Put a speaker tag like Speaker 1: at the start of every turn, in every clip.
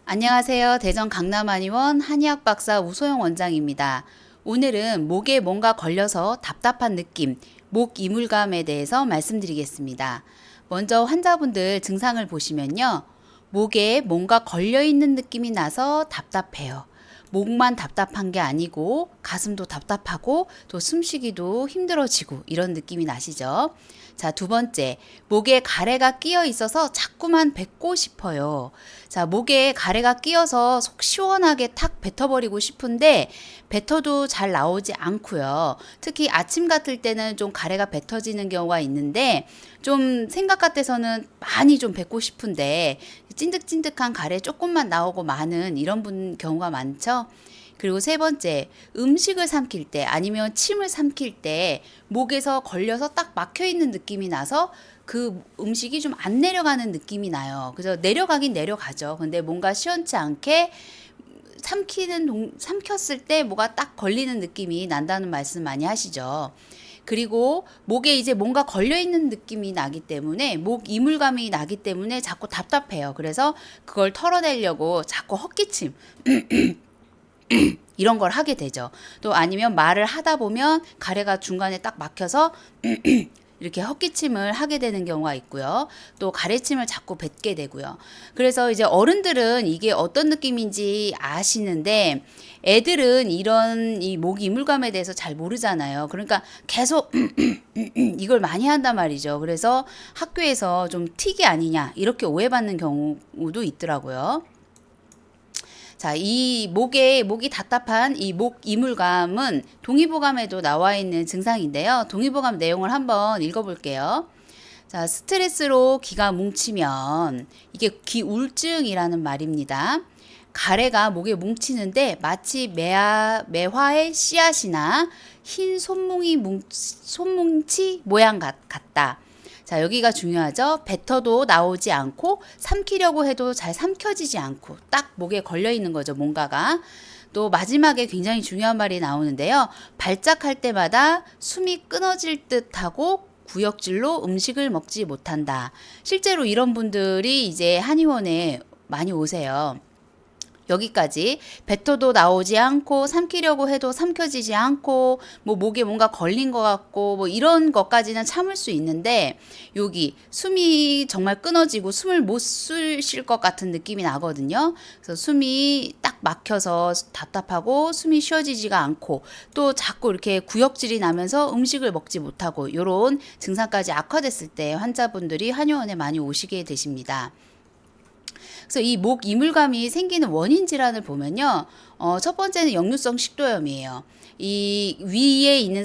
Speaker 1: 안녕하세요. 대전 강남한의원 한의학 박사 우소영 원장입니다. 오늘은 목에 뭔가 걸려서 답답한 느낌, 목 이물감에 대해서 말씀드리겠습니다. 먼저 환자분들 증상을 보시면요. 목에 뭔가 걸려 있는 느낌이 나서 답답해요. 목만 답답한 게 아니고 가슴도 답답하고 또 숨쉬기도 힘들어지고 이런 느낌이 나시죠? 자, 두 번째, 목에 가래가 끼어 있어서 자꾸만 뱉고 싶어요. 자, 목에 가래가 끼어서 속 시원하게 탁 뱉어버리고 싶은데 뱉어도 잘 나오지 않고요. 특히 아침 같을 때는 좀 가래가 뱉어지는 경우가 있는데 좀 생각 같아서는 많이 좀 뱉고 싶은데 찐득찐득한 가래 조금만 나오고 마는 이런 경우가 많죠. 그리고 세 번째, 음식을 삼킬 때 아니면 침을 삼킬 때 목에서 걸려서 딱 막혀 있는 느낌이 나서 그 음식이 좀 안 내려가는 느낌이 나요. 그래서 내려가긴 내려가죠. 근데 뭔가 시원치 않게 삼켰을 때 뭐가 딱 걸리는 느낌이 난다는 말씀 많이 하시죠. 그리고 목에 이제 뭔가 걸려있는 느낌이 나기 때문에 목 이물감이 나기 때문에 자꾸 답답해요. 그래서 그걸 털어내려고 자꾸 헛기침 이런 걸 하게 되죠. 또 아니면 말을 하다 보면 가래가 중간에 딱 막혀서 이렇게 헛기침을 하게 되는 경우가 있고요. 또 가래침을 자꾸 뱉게 되고요. 그래서 이제 어른들은 이게 어떤 느낌인지 아시는데 애들은 이런 이 목 이물감에 대해서 잘 모르잖아요. 그러니까 계속 이걸 많이 한단 말이죠. 그래서 학교에서 좀 틱이 아니냐 이렇게 오해받는 경우도 있더라고요. 자, 이 목이 답답한 이 목 이물감은 동의보감에도 나와 있는 증상인데요. 동의보감 내용을 한번 읽어볼게요. 자, 스트레스로 기가 뭉치면 이게 기울증이라는 말입니다. 가래가 목에 뭉치는데 마치 매화의 씨앗이나 흰 손뭉치 모양 같다. 자, 여기가 중요하죠. 뱉어도 나오지 않고 삼키려고 해도 잘 삼켜지지 않고 딱 목에 걸려 있는 거죠, 뭔가가. 또 마지막에 굉장히 중요한 말이 나오는데요. 발작할 때마다 숨이 끊어질 듯하고 구역질로 음식을 먹지 못한다. 실제로 이런 분들이 이제 한의원에 많이 오세요. 여기까지 뱉어도 나오지 않고 삼키려고 해도 삼켜지지 않고 뭐 목에 뭔가 걸린 것 같고 뭐 이런 것까지는 참을 수 있는데 여기 숨이 정말 끊어지고 숨을 못 쉬실 것 같은 느낌이 나거든요. 그래서 숨이 딱 막혀서 답답하고 숨이 쉬어지지가 않고 또 자꾸 이렇게 구역질이 나면서 음식을 먹지 못하고 이런 증상까지 악화됐을 때 환자분들이 한의원에 많이 오시게 되십니다. 그래서 이 목 이물감이 생기는 원인 질환을 보면요. 첫 번째는 역류성 식도염이에요. 이 위에 있는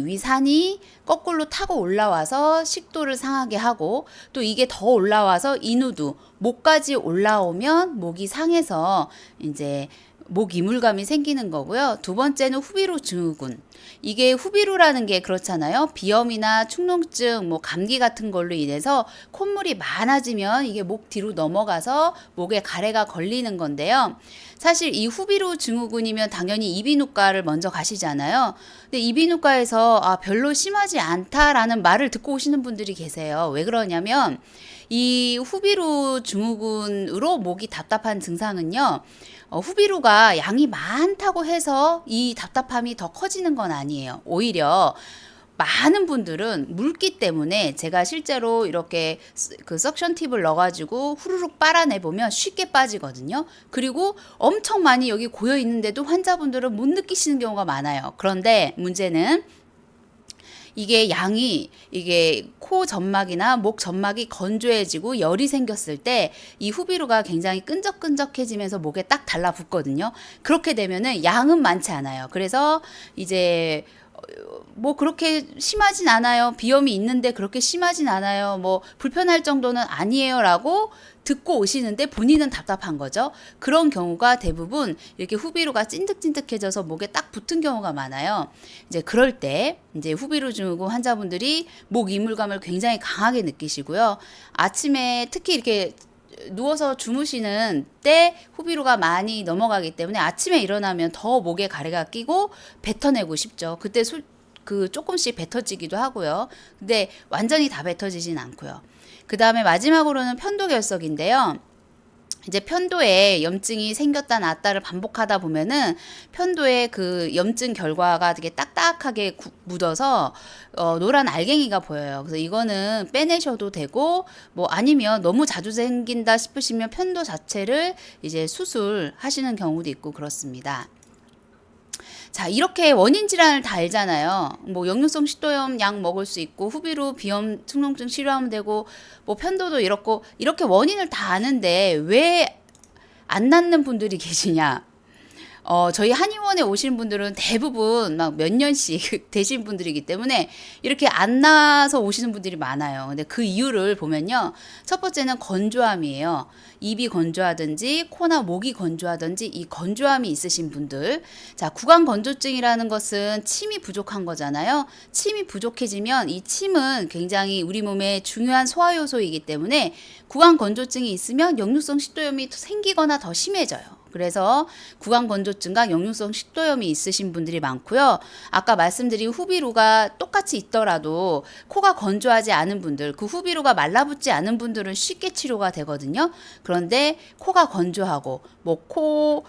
Speaker 1: 위산이 거꾸로 타고 올라와서 식도를 상하게 하고 또 이게 더 올라와서 인후두, 목까지 올라오면 목이 상해서 이제 목 이물감이 생기는 거고요. 두 번째는 후비루 증후군. 이게 후비루라는 게 그렇잖아요. 비염이나 축농증, 뭐 감기 같은 걸로 인해서 콧물이 많아지면 이게 목 뒤로 넘어가서 목에 가래가 걸리는 건데요. 사실 이 후비루 증후군이면 당연히 이비인후과를 먼저 가시잖아요. 근데 이비인후과에서 별로 심하지 않다라는 말을 듣고 오시는 분들이 계세요. 왜 그러냐면 이 후비루 증후군으로 목이 답답한 증상은요. 후비루가 양이 많다고 해서 이 답답함이 더 커지는 건 아니에요. 오히려 많은 분들은 물기 때문에 제가 실제로 이렇게 그 석션 팁을 넣어가지고 후루룩 빨아내보면 쉽게 빠지거든요. 그리고 엄청 많이 여기 고여 있는데도 환자분들은 못 느끼시는 경우가 많아요. 그런데 문제는 이게 코 점막이나 목 점막이 건조해지고 열이 생겼을 때 이 후비루가 굉장히 끈적끈적해지면서 목에 딱 달라붙거든요. 그렇게 되면은 양은 많지 않아요. 그래서 이제 뭐 그렇게 심하진 않아요. 비염이 있는데 그렇게 심하진 않아요. 뭐 불편할 정도는 아니에요라고 듣고 오시는데 본인은 답답한 거죠. 그런 경우가 대부분 이렇게 후비루가 찐득찐득해져서 목에 딱 붙은 경우가 많아요. 이제 그럴 때 이제 후비루 증후군 환자분들이 목 이물감을 굉장히 강하게 느끼시고요. 아침에 특히 이렇게 누워서 주무시는 때 후비루가 많이 넘어가기 때문에 아침에 일어나면 더 목에 가래가 끼고 뱉어내고 싶죠. 그때 조금씩 뱉어지기도 하고요. 근데 완전히 다 뱉어지진 않고요. 그 다음에 마지막으로는 편도결석인데요. 이제 편도에 염증이 생겼다 낫다를 반복하다 보면은 편도에 그 염증 결과가 되게 딱딱하게 묻어서 노란 알갱이가 보여요. 그래서 이거는 빼내셔도 되고, 뭐 아니면 너무 자주 생긴다 싶으시면 편도 자체를 이제 수술하시는 경우도 있고 그렇습니다. 자, 이렇게 원인 질환을 다 알잖아요. 뭐 역류성 식도염 약 먹을 수 있고, 후비로 비염 축농증 치료하면 되고, 뭐 편도도 이렇게 원인을 다 아는데 왜 안 낫는 분들이 계시냐? 저희 한의원에 오신 분들은 대부분 막 몇 년씩 되신 분들이기 때문에 이렇게 안 나서 오시는 분들이 많아요. 근데 그 이유를 보면요. 첫 번째는 건조함이에요. 입이 건조하든지 코나 목이 건조하든지 이 건조함이 있으신 분들. 자, 구강 건조증이라는 것은 침이 부족한 거잖아요. 침이 부족해지면 이 침은 굉장히 우리 몸의 중요한 소화 요소이기 때문에 구강 건조증이 있으면 역류성 식도염이 생기거나 더 심해져요. 그래서 구강 건조증과 역류성 식도염이 있으신 분들이 많고요. 아까 말씀드린 후비루가 똑같이 있더라도 코가 건조하지 않은 분들, 그 후비루가 말라붙지 않은 분들은 쉽게 치료가 되거든요. 그런데 코가 건조하고 뭐 코,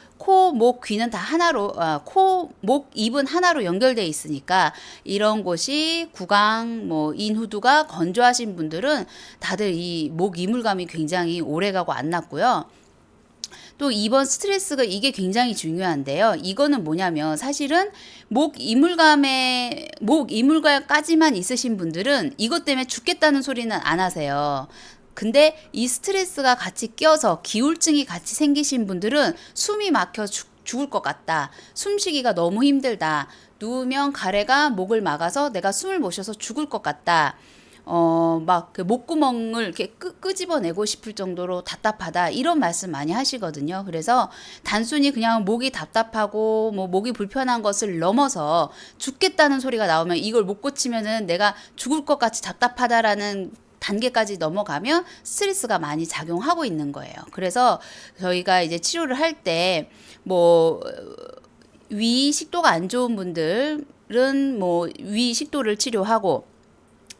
Speaker 1: 목, 귀는 다 하나로, 코, 목, 입은 하나로 연결돼 있으니까 이런 곳이 구강, 뭐 인후두가 건조하신 분들은 다들 이 목 이물감이 굉장히 오래가고 안 낫고요. 또 이번 스트레스가 이게 굉장히 중요한데요. 이거는 뭐냐면 사실은 목 이물감까지만 있으신 분들은 이것 때문에 죽겠다는 소리는 안 하세요. 근데 이 스트레스가 같이 껴서 기울증이 같이 생기신 분들은 숨이 막혀 죽을 것 같다. 숨쉬기가 너무 힘들다. 누우면 가래가 목을 막아서 내가 숨을 못 쉬어서 죽을 것 같다. 막 그 목구멍을 이렇게 끄집어내고 싶을 정도로 답답하다. 이런 말씀 많이 하시거든요. 그래서 단순히 그냥 목이 답답하고 뭐 목이 불편한 것을 넘어서 죽겠다는 소리가 나오면 이걸 못 고치면은 내가 죽을 것 같이 답답하다라는 단계까지 넘어가면 스트레스가 많이 작용하고 있는 거예요. 그래서 저희가 이제 치료를 할 때 뭐 위 식도가 안 좋은 분들은 뭐 위 식도를 치료하고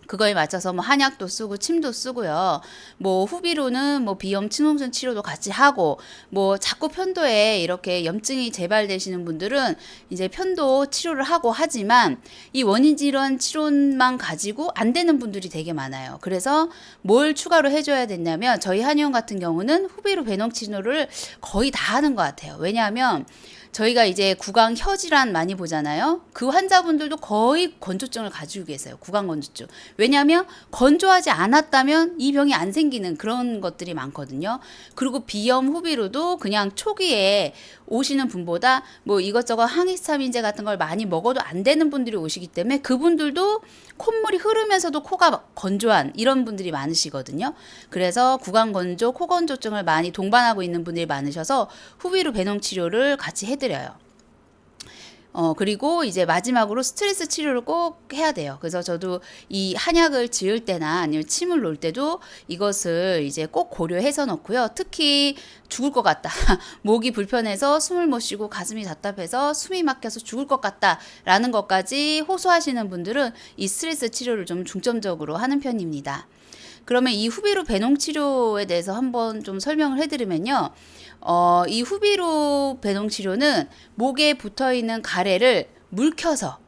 Speaker 1: 그거에 맞춰서 뭐 한약도 쓰고 침도 쓰고요. 뭐 후비로는 뭐 비염 축농증 치료도 같이 하고 뭐 자꾸 편도에 이렇게 염증이 재발되시는 분들은 이제 편도 치료를 하고 하지만 이 원인 질환 치료만 가지고 안 되는 분들이 되게 많아요. 그래서 뭘 추가로 해줘야 되냐면 저희 한의원 같은 경우는 후비로 배농 치료를 거의 다 하는 것 같아요. 왜냐하면 저희가 이제 구강 혀질환 많이 보잖아요. 그 환자분들도 거의 건조증을 가지고 계세요. 구강 건조증. 왜냐하면 건조하지 않았다면 이 병이 안 생기는 그런 것들이 많거든요. 그리고 비염 후비로도 그냥 초기에 오시는 분보다 뭐 이것저것 항히스타민제 같은 걸 많이 먹어도 안 되는 분들이 오시기 때문에 그분들도 콧물이 흐르면서도 코가 건조한 이런 분들이 많으시거든요. 그래서 구강 건조, 코 건조증을 많이 동반하고 있는 분들이 많으셔서 후비로 배농 치료를 같이 해드려요. 그리고 이제 마지막으로 스트레스 치료를 꼭 해야 돼요. 그래서 저도 이 한약을 지을 때나 아니면 침을 놓을 때도 이것을 이제 꼭 고려해서 넣고요. 특히 죽을 것 같다. 목이 불편해서 숨을 못 쉬고 가슴이 답답해서 숨이 막혀서 죽을 것 같다. 라는 것까지 호소하시는 분들은 이 스트레스 치료를 좀 중점적으로 하는 편입니다. 그러면 이 후비로 배농 치료에 대해서 한번 좀 설명을 해드리면요. 이 후비로 배농 치료는 목에 붙어 있는 가래를 물켜서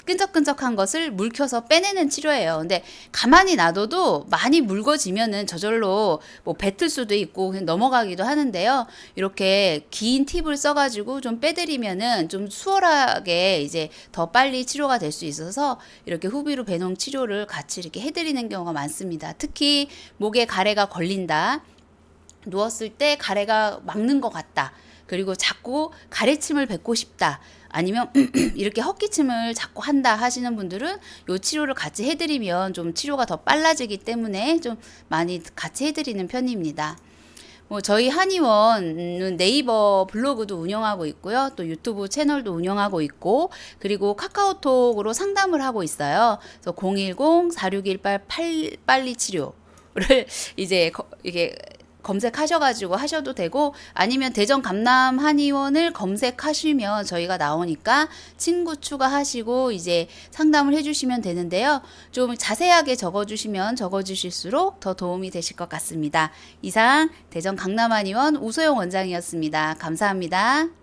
Speaker 1: 끈적끈적한 것을 물켜서 빼내는 치료예요. 근데 가만히 놔둬도 많이 묽어지면은 저절로 뭐 뱉을 수도 있고 그냥 넘어가기도 하는데요. 이렇게 긴 팁을 써가지고 좀 빼드리면은 좀 수월하게 이제 더 빨리 치료가 될 수 있어서 이렇게 후비로 배농 치료를 같이 이렇게 해드리는 경우가 많습니다. 특히 목에 가래가 걸린다. 누웠을 때 가래가 막는 것 같다. 그리고 자꾸 가래침을 뱉고 싶다. 아니면 이렇게 헛기침을 자꾸 한다 하시는 분들은 이 치료를 같이 해드리면 좀 치료가 더 빨라지기 때문에 좀 많이 같이 해드리는 편입니다. 뭐 저희 한의원은 네이버 블로그도 운영하고 있고요. 또 유튜브 채널도 운영하고 있고 그리고 카카오톡으로 상담을 하고 있어요. 그래서 010-4618-빨리 치료를 이제 이게 검색하셔가지고 하셔도 되고, 아니면 대전 강남 한의원을 검색하시면 저희가 나오니까 친구 추가하시고 이제 상담을 해주시면 되는데요. 좀 자세하게 적어주시면 적어주실수록 더 도움이 되실 것 같습니다. 이상 대전 강남 한의원 우소영 원장이었습니다. 감사합니다.